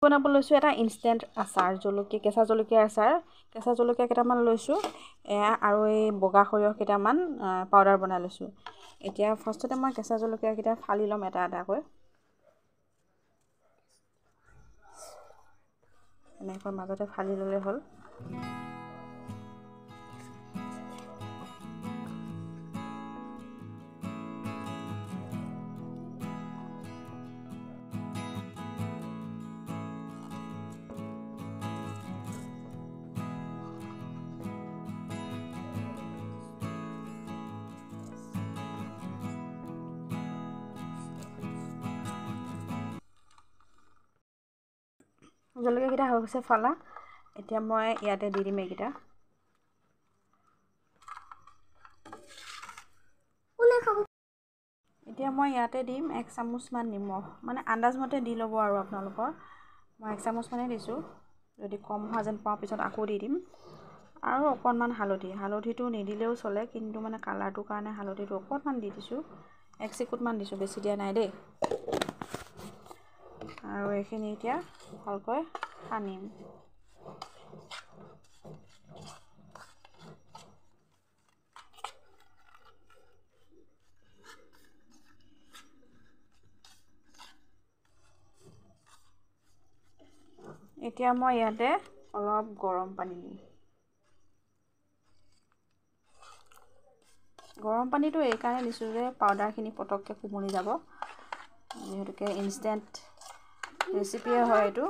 বনাব লৈছোঁ এটা ইনষ্টেণ্ট আচাৰ কেঁচা জলকীয়া আচাৰ কেঁচা জলকীয়া কেইটামান লৈছোঁ এয়া আৰু এই বগা সৰিয়হ কেইটামান পাউডাৰ বনাই লৈছোঁ এতিয়া ফাৰ্ষ্টতে মই কেঁচা জলকীয়াকেইটা ফালি ল'ম এটা এটাকৈ এনেকৈ মাজতে ফালি ল'লে হ'ল জলকীয়াকেইটা হৈ গৈছে ফালা এতিয়া মই ইয়াতে দি দিম এইকেইটা এতিয়া মই ইয়াতে দিম 1 চামুচমান নিমখ মানে আন্দাজমতে দি ল'ব আৰু আপোনালোকৰ মই 1 চামুচমানে দিছোঁ যদি কম হোৱা যেন পাওঁ পিছত আকৌ দি দিম আৰু অকণমান হালধিটো নিদিলেও চলে কিন্তু মানে কালাৰটোৰ কাৰণে হালধিটো অকণমান দি দিছোঁ 1 চিকুটমান দিছোঁ বেছি দিয়া নাই দেই আৰু এইখিনি এতিয়া ভালকৈ সানিম এতিয়া মই ইয়াতে অলপ গৰম পানী দিম গৰম পানীটো এই কাৰণে দিছোঁ যে পাউডাৰখিনি পটককৈ কুমলি যাব যিহেতুকে ইনষ্টেণ্ট ৰেচিপিয়ে হয় এইটো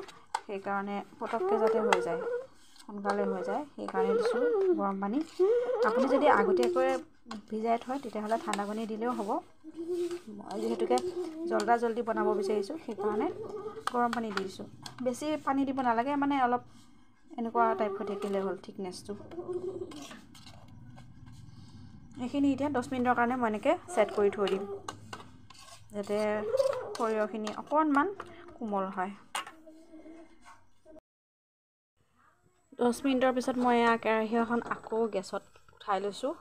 সেইকাৰণে পটককৈ যাতে হৈ যায় সোনকালে হৈ যায় সেইকাৰণে দিছোঁ গৰম পানী আপুনি যদি আগতীয়াকৈ ভিজাই থয় তেতিয়াহ'লে ঠাণ্ডা পানী দিলেও হ'ব মই যিহেতুকে জল্দি বনাব বিচাৰিছোঁ সেইকাৰণে গৰম পানী দি দিছোঁ বেছি পানী দিব নালাগে মানে অলপ এনেকুৱা টাইপ হৈ থাকিলে হ'ল থিকনেছটো এইখিনি এতিয়া 10 মিনিটৰ কাৰণে মই এনেকৈ ছেট কৰি থৈ দিম যাতে সৰিয়হখিনি অকণমান কোমল হয় 10 মিনিটৰ পিছত মই কেৰাহী এখন আকৌ গেছত উঠাই লৈছোঁ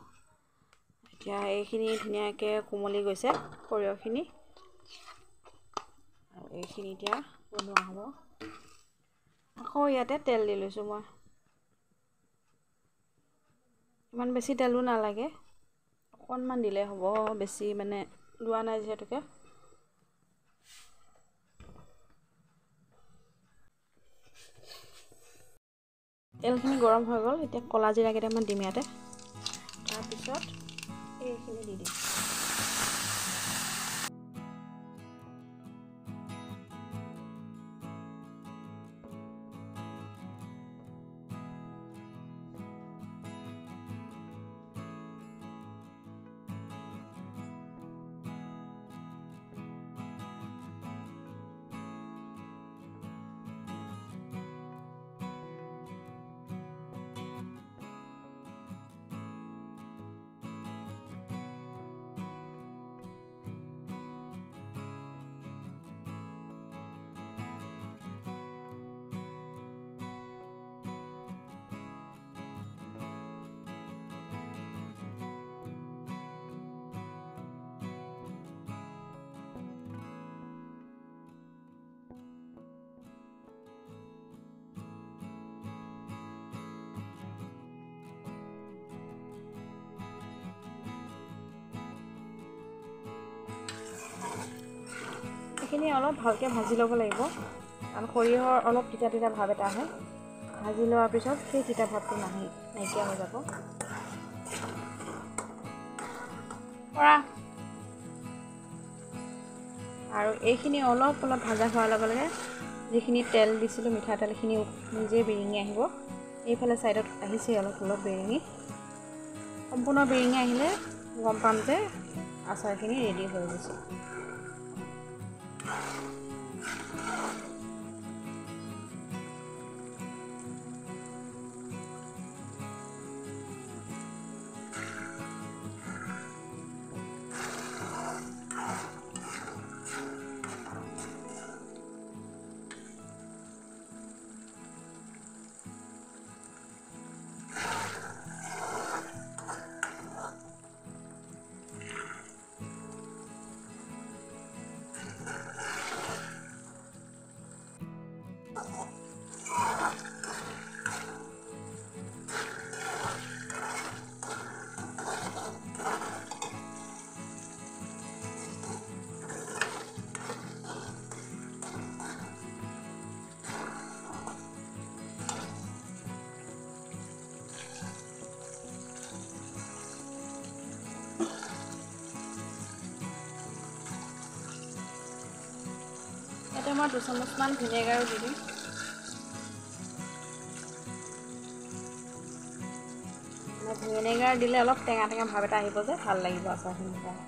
এতিয়া এইখিনি ধুনীয়াকৈ কোমলি গৈছে সৰিয়হখিনি আৰু এইখিনি এতিয়া বনোৱা হ'ব আকৌ ইয়াতে তেল দি লৈছোঁ মই ইমান বেছি তেলো নালাগে অকণমান দিলে হ'ব বেছি মানে লোৱা নাই যিহেতুকে তেলখিনি গৰম হৈ গ'ল এতিয়া ক'লা জিৰা কেইটামান দিম ইয়াতে তাৰপিছত এইখিনি দি দিম এইখিনি অলপ ভালকৈ ভাজি ল'ব লাগিব কাৰণ সৰিয়হৰ অলপ তিতা ভাৱ এটা আহে ভাজি লোৱাৰ পিছত সেই তিতা ভাৱটো নাইকিয়া হৈ যাব আৰু এইখিনি অলপ ভাজা হোৱাৰ লগে লগে যিখিনি তেল দিছিলোঁ মিঠাতেল এইখিনি নিজেই বিৰিঙি আহিব এইফালে ছাইডত আহিছে অলপ বিৰিঙি সম্পূৰ্ণ বিৰিঙি আহিলে গম পাম যে আচাৰখিনি ৰেডি হৈ গৈছে মই 2 চামুচমান ভিনেগাৰো দি দিম। ভিনেগাৰ দিলে অলপ টেঙা টেঙা ভাৱ এটা আহিব যে ভাল লাগিব আচাৰখিনি খাই।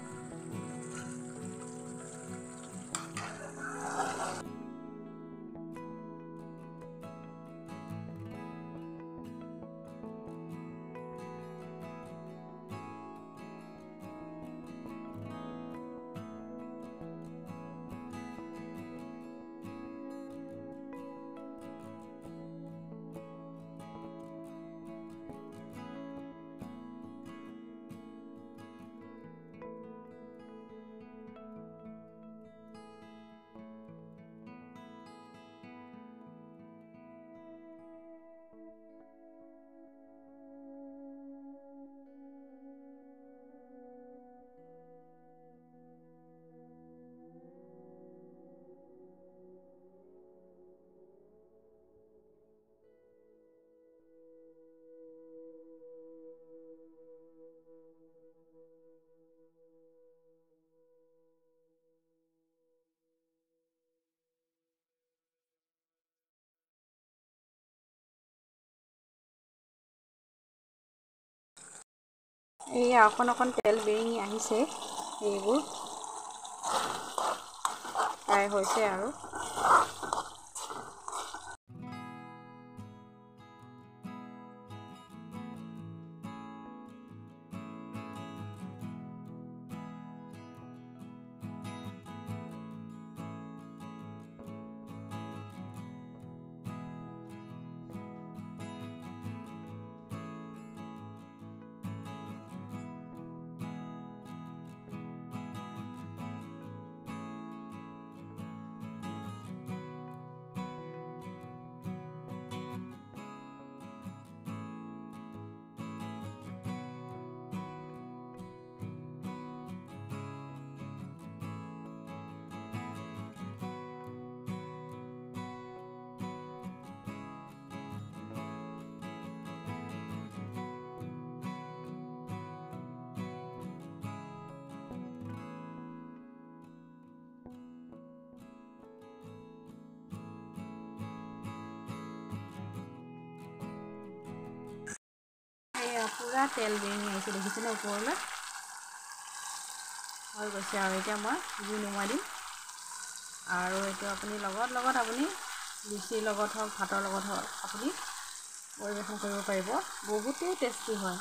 এইয়া অকণ তেল বেৰিঙি আহিছে, এইবোৰ প্ৰায় হৈছে আৰু। পুৰা তেল বেৰিঙি আহিছে, দেখিছেনে ওপৰলৈ হৈ গৈছে। আৰু এতিয়া মই জুই নুমাই দিম। আৰু এইটো আপুনি লগত আপুনি লুচিৰ লগত হওক ভাতৰ লগত হওক আপুনি পৰিৱেশন কৰিব পাৰিব। বহুতেই টেষ্টি হয়।